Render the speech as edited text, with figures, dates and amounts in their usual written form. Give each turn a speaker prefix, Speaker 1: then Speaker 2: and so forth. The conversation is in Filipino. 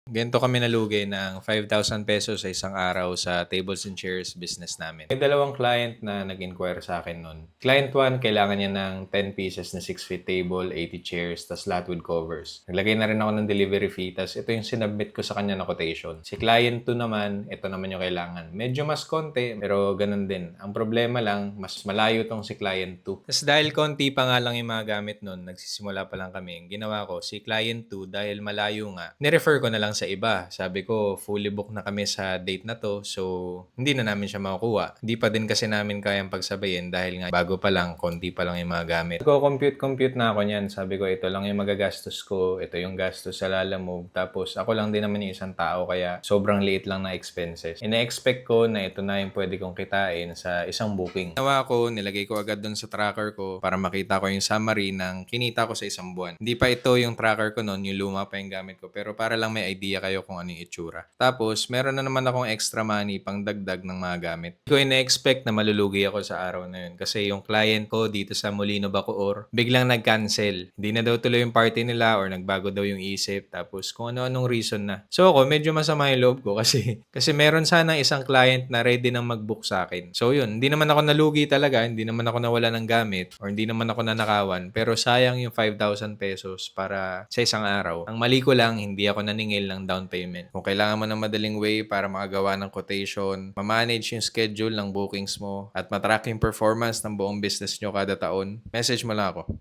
Speaker 1: Ganito kami nalugi ng ₱5,000 sa isang araw sa tables and chairs business namin. May dalawang client na nag-inquire sa akin nun. Client 1, kailangan niya ng 10 pieces na 6 feet table, 80 chairs, tas lahat with covers. Naglagay na rin ako ng delivery fee, tas ito yung sinubmit ko sa kanya na quotation. Si client 2 naman, ito naman yung kailangan. Medyo mas konti, pero ganun din. Ang problema lang, mas malayo tong si client 2. Tas dahil konti pa nga lang yung mga gamit nun, nagsisimula pa lang kami, ang ginawa ko, si client 2, dahil malayo nga, nirefer ko na lang sa iba. Sabi ko, fully book na kami sa date na to, so hindi na namin siya makukuha. Hindi pa din kasi namin kayang pagsabayin dahil nga bago pa lang, konti pa lang yung mga gamit. Compute na ako niyan. Sabi ko, ito lang yung magagastos ko, ito yung gastos sa Lalamove, tapos ako lang din naman yung isang tao, kaya sobrang liit lang na expenses. Ina-expect ko na ito na yung pwede kong kitain sa isang booking. Ginawa ko, nilagay ko agad doon sa tracker ko para makita ko yung summary ng kinita ko sa isang buwan. Hindi pa ito yung tracker ko noon, yung luma pa yung gamit ko, pero para lang may idea kayo kung ano yung itsura. Tapos, meron na naman akong extra money pang dagdag ng mga gamit. Hindi ko ina-expect na malulugi ako sa araw na yun kasi yung client ko dito sa Molino Bacoor, biglang nag-cancel. Hindi na daw tuloy yung party nila or nagbago daw yung isip, tapos kung ano-anong reason na. So ako, medyo masama yung loob ko kasi meron sanang isang client na ready nang mag-book sa akin. So yun, hindi naman ako nalugi talaga, hindi naman ako nawala ng gamit or hindi naman ako nanakawan, pero sayang yung ₱5,000 para sa isang araw. Ang mali ko lang, hindi ako naningil ng down payment. Kung kailangan mo ng madaling way para makagawa ng quotation, ma-manage yung schedule ng bookings mo, at matrack yung performance ng buong business nyo kada taon, message mo lang ako.